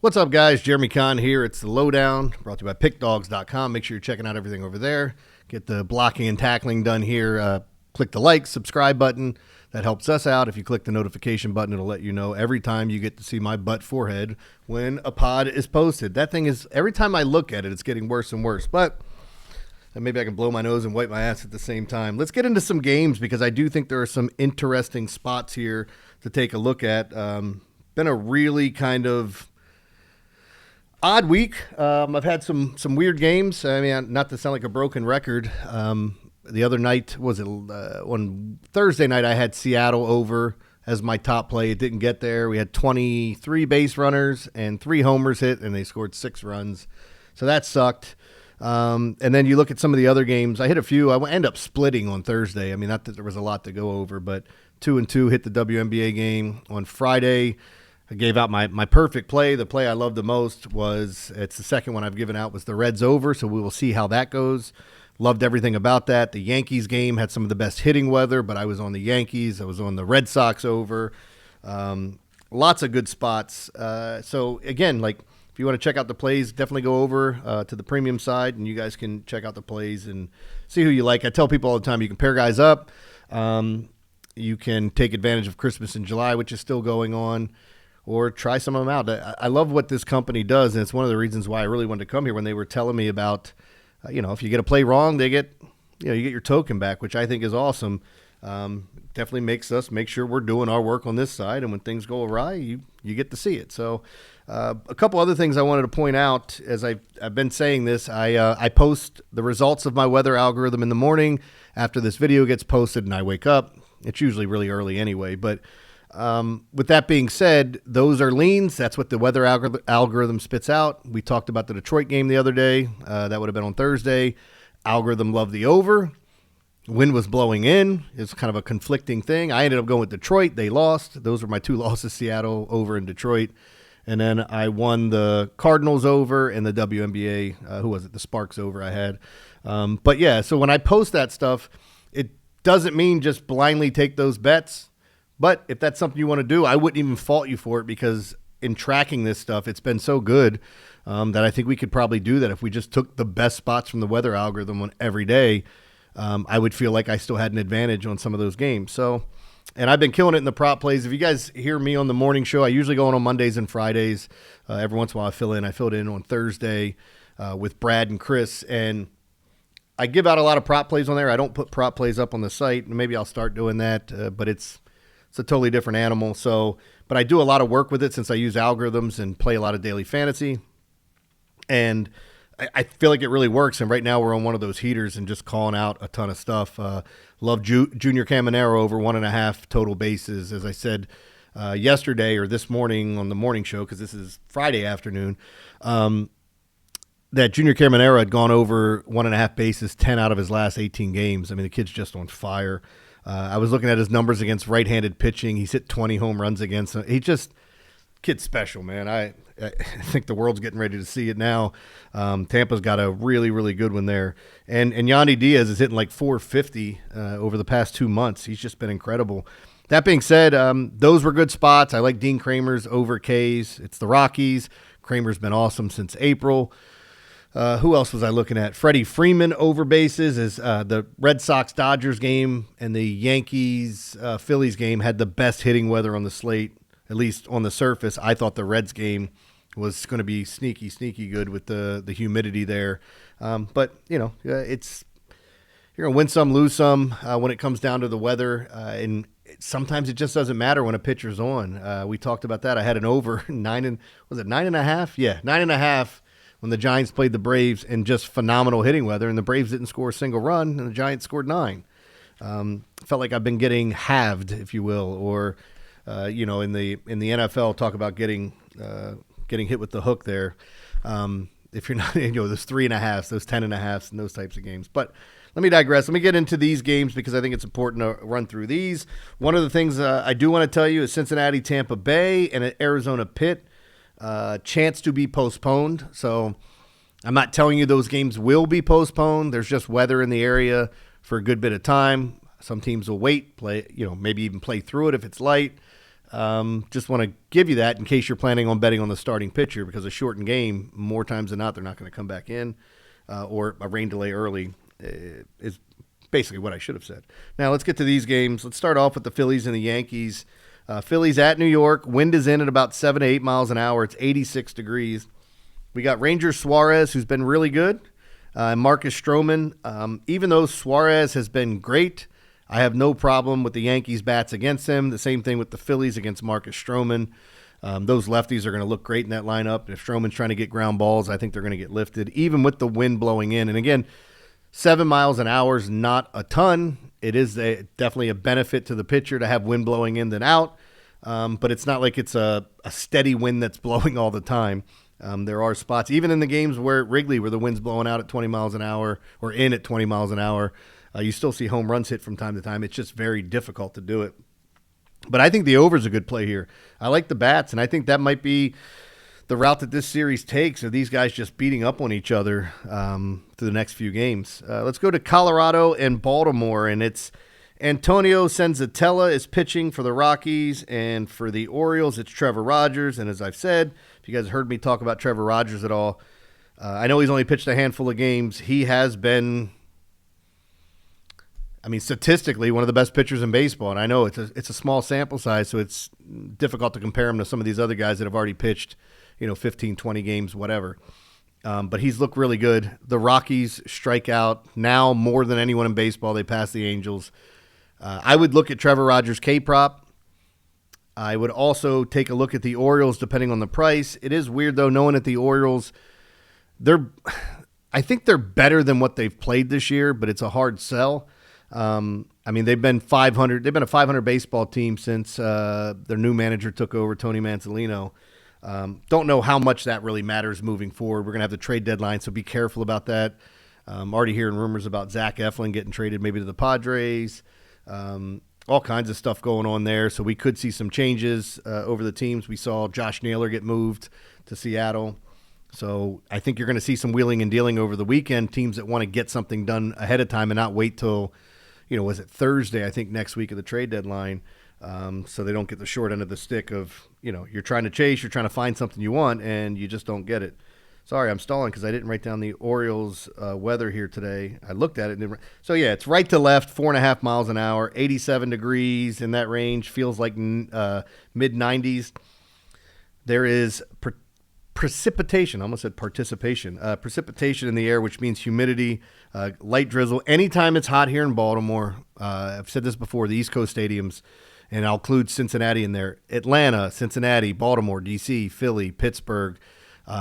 What's up, guys? Jeremy Conn here. It's the Lowdown, brought to you by Pickdawgz.com. Make sure you're checking out everything over there. Get the blocking and tackling done here. Click the like, subscribe button. That helps us out. If you click the notification button, it'll let you know every time you get to see my butt forehead when a pod is posted. That thing is, every time I look at it, it's getting worse and worse. But maybe I can blow my nose and wipe my ass at the same time. Let's get into some games because I do think there are some interesting spots here to take a look at. Been a really kind of odd week. I've had some weird games. I mean, not to sound like a broken record. The other night, on Thursday night, I had Seattle over as my top play. It didn't get there. We had 23 base runners and 3 homers hit, and they scored 6 runs. So that sucked. And then you look at some of the other games. I hit a few. I end up splitting on Thursday. I mean, not that there was a lot to go over, but 2-2 hit the WNBA game on Friday. I gave out my perfect play. The play I loved the most it's the second one I've given out, was the Reds over, so we will see how that goes. Loved everything about that. The Yankees game had some of the best hitting weather, but I was on the Yankees. I was on the Red Sox over. Lots of good spots. So, again, if you want to check out the plays, definitely go over to the premium side, and you guys can check out the plays and see who you like. I tell people all the time, you can pair guys up. You can take advantage of Christmas in July, which is still going on, or try some of them out. I love what this company does, and it's one of the reasons why I really wanted to come here when they were telling me about, if you get a play wrong, you get your token back, which I think is awesome. Definitely makes us make sure we're doing our work on this side, and when things go awry, you get to see it. So a couple other things I wanted to point out, as I've been saying this, I post the results of my weather algorithm in the morning after this video gets posted and I wake up. It's usually really early anyway, but with that being said, those are leans. That's what the weather algorithm spits out. We talked about the Detroit game the other day. That would have been on Thursday. Algorithm loved the over. Wind was blowing in. It's kind of a conflicting thing. I ended up going with Detroit. They lost. Those were my 2 losses, Seattle over and Detroit. And then I won the Cardinals over and the WNBA. Who was it? The Sparks over I had. But yeah, so when I post that stuff, it doesn't mean just blindly take those bets. But if that's something you want to do, I wouldn't even fault you for it, because in tracking this stuff, it's been so good that I think we could probably do that. If we just took the best spots from the weather algorithm on every day, I would feel like I still had an advantage on some of those games. So, and I've been killing it in the prop plays. If you guys hear me on the morning show, I usually go on Mondays and Fridays. Every once in a while I fill in. I filled in on Thursday with Brad and Chris, and I give out a lot of prop plays on there. I don't put prop plays up on the site. Maybe I'll start doing that, but it's a totally different animal. So, but I do a lot of work with it since I use algorithms and play a lot of daily fantasy. And I feel like it really works. And right now we're on one of those heaters and just calling out a ton of stuff. Love Junior Caminero over 1.5 total bases. As I said yesterday or this morning on the morning show, because this is Friday afternoon, that Junior Caminero had gone over 1.5 bases 10 out of his last 18 games. I mean, the kid's just on fire. I was looking at his numbers against right-handed pitching. He's hit 20 home runs against him. Kid's special, man. I think the world's getting ready to see it now. Tampa's got a really, really good one there. And Yandy Diaz is hitting like 450 over the past 2 months. He's just been incredible. That being said, those were good spots. I like Dean Kramer's over K's. It's the Rockies. Kramer's been awesome since April. Who else was I looking at? Freddie Freeman over bases. Is the Red Sox-Dodgers game and the Yankees-Phillies game had the best hitting weather on the slate, at least on the surface. I thought the Reds game was going to be sneaky good with the humidity there. But, it's you're going to win some, lose some when it comes down to the weather. And sometimes it just doesn't matter when a pitcher's on. We talked about that. I had an over 9.5? Yeah, 9.5. When the Giants played the Braves in just phenomenal hitting weather, and the Braves didn't score a single run, and the Giants scored 9. Felt like I've been getting halved, if you will, or in the NFL, talk about getting hit with the hook there. If you're not, those 3.5s, those 10.5s, and those types of games. But let me digress. Let me get into these games because I think it's important to run through these. One of the things I do want to tell you is Cincinnati, Tampa Bay, and Arizona Pitt. Chance to be postponed. So I'm not telling you those games will be postponed. There's just weather in the area for a good bit of time. Some teams will wait, play, maybe even play through it if it's light. Just want to give you that in case you're planning on betting on the starting pitcher, because a shortened game, more times than not, they're not going to come back in, or a rain delay early is basically what I should have said. Now let's get to these games. Let's start off with the Phillies and the Yankees. Phillies at New York. Wind is in at about 7 to 8 miles an hour. It's 86 degrees. We got Ranger Suarez, who's been really good, and Marcus Stroman. Even though Suarez has been great, I have no problem with the Yankees' bats against him. The same thing with the Phillies against Marcus Stroman. Those lefties are going to look great in that lineup. If Stroman's trying to get ground balls, I think they're going to get lifted, even with the wind blowing in. And again, 7 miles an hour is not a ton. It is definitely a benefit to the pitcher to have wind blowing in than out. But it's not like it's a steady wind that's blowing all the time. There are spots, even in the games where at Wrigley, where the wind's blowing out at 20 miles an hour or in at 20 miles an hour, you still see home runs hit from time to time. It's just very difficult to do it. But I think the over is a good play here. I like the bats, and I think that might be the route that this series takes, are these guys just beating up on each other through the next few games. Let's go to Colorado and Baltimore, and it's Antonio Senzatella is pitching for the Rockies, and for the Orioles, it's Trevor Rogers. And as I've said, if you guys heard me talk about Trevor Rogers at all, I know he's only pitched a handful of games. He has been, statistically, one of the best pitchers in baseball. And I know it's a small sample size, so it's difficult to compare him to some of these other guys that have already pitched, 15, 20 games, whatever. But he's looked really good. The Rockies strike out now more than anyone in baseball. They pass the Angels. I would look at Trevor Rogers' K-prop. I would also take a look at the Orioles, depending on the price. It is weird, though, knowing that the Orioles, I think they're better than what they've played this year, but it's a hard sell. They've been 500. They've been a 500 baseball team since their new manager took over, Tony Manzolino. Don't know how much that really matters moving forward. We're going to have the trade deadline, so be careful about that. Already hearing rumors about Zach Eflin getting traded maybe to the Padres. All kinds of stuff going on there, so we could see some changes over the teams. We saw Josh Naylor get moved to Seattle. So I think you're going to see some wheeling and dealing over the weekend, teams that want to get something done ahead of time and not wait till, was it Thursday, I think, next week of the trade deadline, so they don't get the short end of the stick of, you're trying to chase, you're trying to find something you want, and you just don't get it. Sorry, I'm stalling because I didn't write down the Orioles weather here today. I looked at it. So, yeah, it's right to left, 4.5 miles an hour, 87 degrees in that range, feels like mid-90s. There is precipitation. I almost said participation. Precipitation in the air, which means humidity, light drizzle. Anytime it's hot here in Baltimore, I've said this before, the East Coast stadiums, and I'll include Cincinnati in there, Atlanta, Cincinnati, Baltimore, D.C., Philly, Pittsburgh.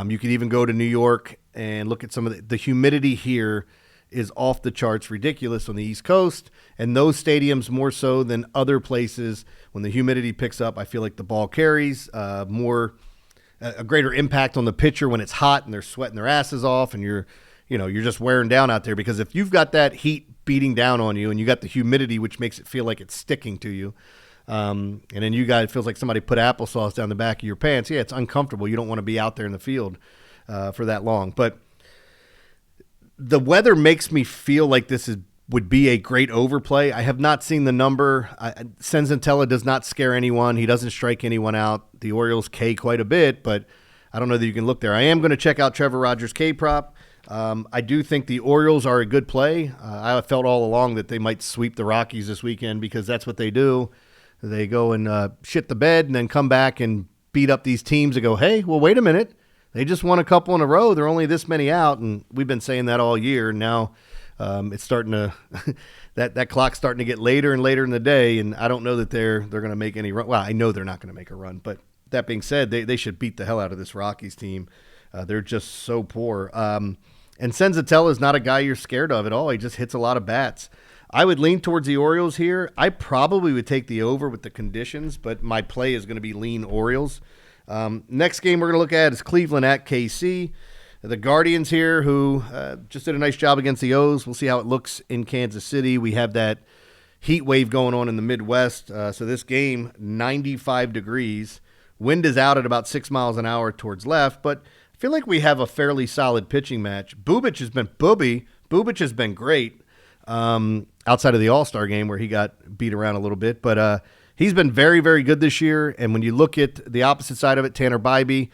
You could even go to New York and look at some of the humidity here is off the charts, ridiculous on the East Coast. And those stadiums, more so than other places, when the humidity picks up, I feel like the ball carries a greater impact on the pitcher when it's hot and they're sweating their asses off and you're just wearing down out there. Because if you've got that heat beating down on you and you got the humidity, which makes it feel like it's sticking to you, and then it feels like somebody put applesauce down the back of your pants. Yeah, it's uncomfortable. You don't want to be out there in the field for that long. But the weather makes me feel like would be a great overplay. I have not seen the number. Senzatella does not scare anyone. He doesn't strike anyone out. The Orioles K quite a bit, but I don't know that you can look there. I am going to check out Trevor Rogers' K-prop. I do think the Orioles are a good play. I felt all along that they might sweep the Rockies this weekend because that's what they do. They go and shit the bed and then come back and beat up these teams and go, hey, well, wait a minute. They just won a couple in a row. They're only this many out, and we've been saying that all year. Now it's starting to that clock's starting to get later and later in the day, and I don't know that they're going to make any run. Well, I know they're not going to make a run, but that being said, they should beat the hell out of this Rockies team. They're just so poor. And Senzatella is not a guy you're scared of at all. He just hits a lot of bats. I would lean towards the Orioles here. I probably would take the over with the conditions, but my play is going to be lean Orioles. Next game we're going to look at is Cleveland at KC. The Guardians here, who just did a nice job against the O's. We'll see how it looks in Kansas City. We have that heat wave going on in the Midwest. So this game, 95 degrees. Wind is out at about 6 miles an hour towards left, but I feel like we have a fairly solid pitching match. Bubic has been great outside of the All-Star game where he got beat around a little bit, but he's been very, very good this year. And when you look at the opposite side of it, Tanner Bybee,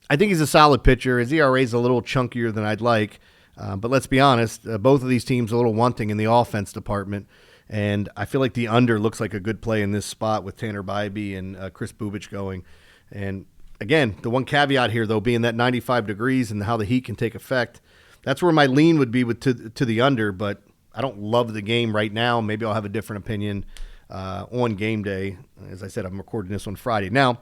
I think he's a solid pitcher. His ERA is a little chunkier than I'd like. But let's be honest, both of these teams are a little wanting in the offense department. And I feel like the under looks like a good play in this spot with Tanner Bybee and Chris Bubich going. And again, the one caveat here, though, being that 95 degrees and how the heat can take effect, that's where my lean would be to the under. But I don't love the game right now. Maybe I'll have a different opinion on game day. As I said, I'm recording this on Friday. Now,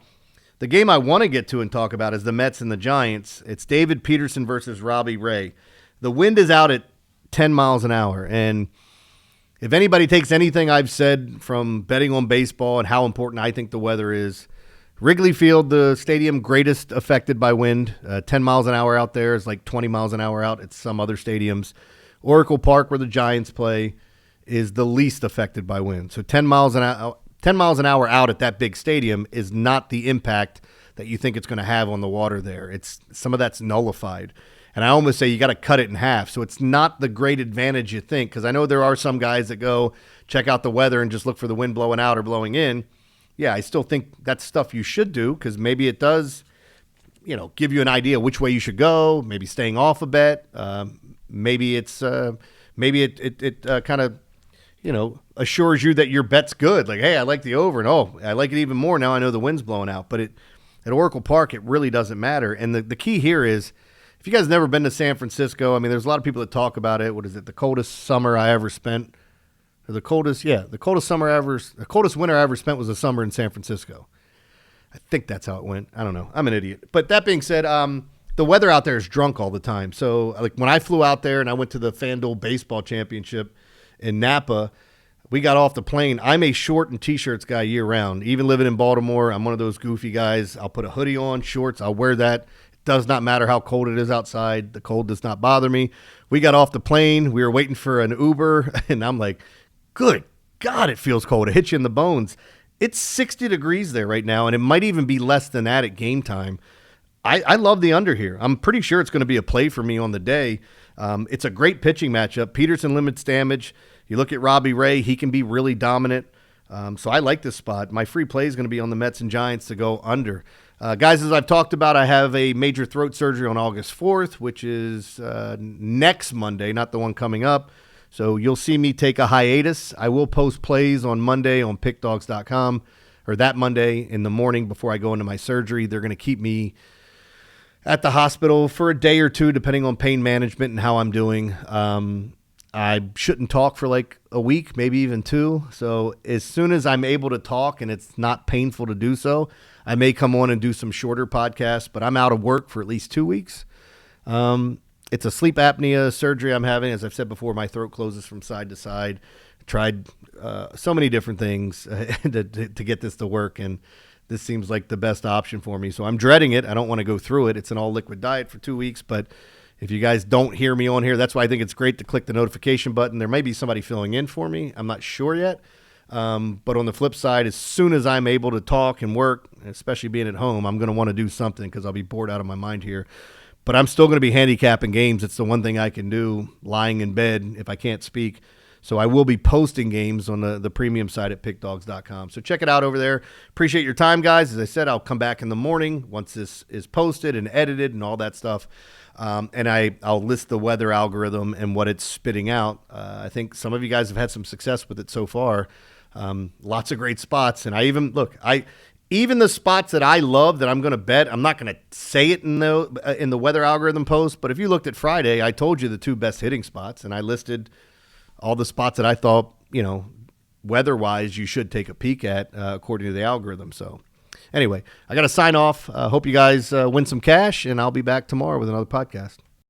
the game I want to get to and talk about is the Mets and the Giants. It's David Peterson versus Robbie Ray. The wind is out at 10 miles an hour, and if anybody takes anything I've said from betting on baseball and how important I think the weather is, Wrigley Field, the stadium greatest affected by wind, 10 miles an hour out there is like 20 miles an hour out at some other stadiums. Oracle Park, where the Giants play, is the least affected by wind. So 10 miles an hour out at that big stadium is not the impact that you think it's going to have on the water there. It's some of that's nullified. And I almost say you got to cut it in half. So it's not the great advantage you think, because I know there are some guys that go check out the weather and just look for the wind blowing out or blowing in. Yeah, I still think that's stuff you should do, because maybe it does, give you an idea which way you should go, maybe staying off a bet. Maybe it kind of, assures you that your bet's good. Like, hey, I like the over, and I like it even more now I know the wind's blowing out. But at Oracle Park, it really doesn't matter. And the key here is, if you guys have never been to San Francisco, I mean, there's a lot of people that talk about it. What is it? The coldest summer I ever spent, or the coldest winter I ever spent was a summer in San Francisco. I think that's how it went. I don't know. I'm an idiot. But that being said, the weather out there is drunk all the time. So like when I flew out there and I went to the FanDuel Baseball Championship in Napa, we got off the plane. I'm a short and T-shirts guy year round. Even living in Baltimore, I'm one of those goofy guys. I'll put a hoodie on, shorts. I'll wear that. Does not matter how cold it is outside. The cold does not bother me. We got off the plane. We were waiting for an Uber, and I'm like, good God, it feels cold. It hits you in the bones. It's 60 degrees there right now, and it might even be less than that at game time. I love the under here. I'm pretty sure it's going to be a play for me on the day. It's a great pitching matchup. Peterson limits damage. You look at Robbie Ray, he can be really dominant. So I like this spot. My free play is going to be on the Mets and Giants to go under. Guys, as I've talked about, I have a major throat surgery on August 4th, which is next Monday, not the one coming up. So you'll see me take a hiatus. I will post plays on Monday on Pickdawgz.com, or that Monday in the morning before I go into my surgery. They're going to keep me at the hospital for a day or two, depending on pain management and how I'm doing. I shouldn't talk for like a week, maybe even 2. So as soon as I'm able to talk and it's not painful to do so, I may come on and do some shorter podcasts, but I'm out of work for at least 2 weeks. It's a sleep apnea surgery I'm having. As I've said before, my throat closes from side to side. Tried so many different things to get this to work, and this seems like the best option for me. So I'm dreading it. I don't want to go through it. It's an all-liquid diet for 2 weeks, but if you guys don't hear me on here, that's why I think it's great to click the notification button. There may be somebody filling in for me. I'm not sure yet. But on the flip side, as soon as I'm able to talk and work, especially being at home, I'm going to want to do something because I'll be bored out of my mind here. But I'm still going to be handicapping games. It's the one thing I can do lying in bed if I can't speak. So I will be posting games on the premium side at Pickdawgz.com. So check it out over there. Appreciate your time, guys. As I said, I'll come back in the morning once this is posted and edited and all that stuff. And I'll list the weather algorithm and what it's spitting out. I think some of you guys have had some success with it so far. Lots of great spots. And even the spots that I love that I'm going to bet, I'm not going to say it in the weather algorithm post. But if you looked at Friday, I told you the 2 best hitting spots, and I listed all the spots that I thought, weather-wise, you should take a peek at according to the algorithm. So anyway, I got to sign off. Hope you guys win some cash, and I'll be back tomorrow with another podcast.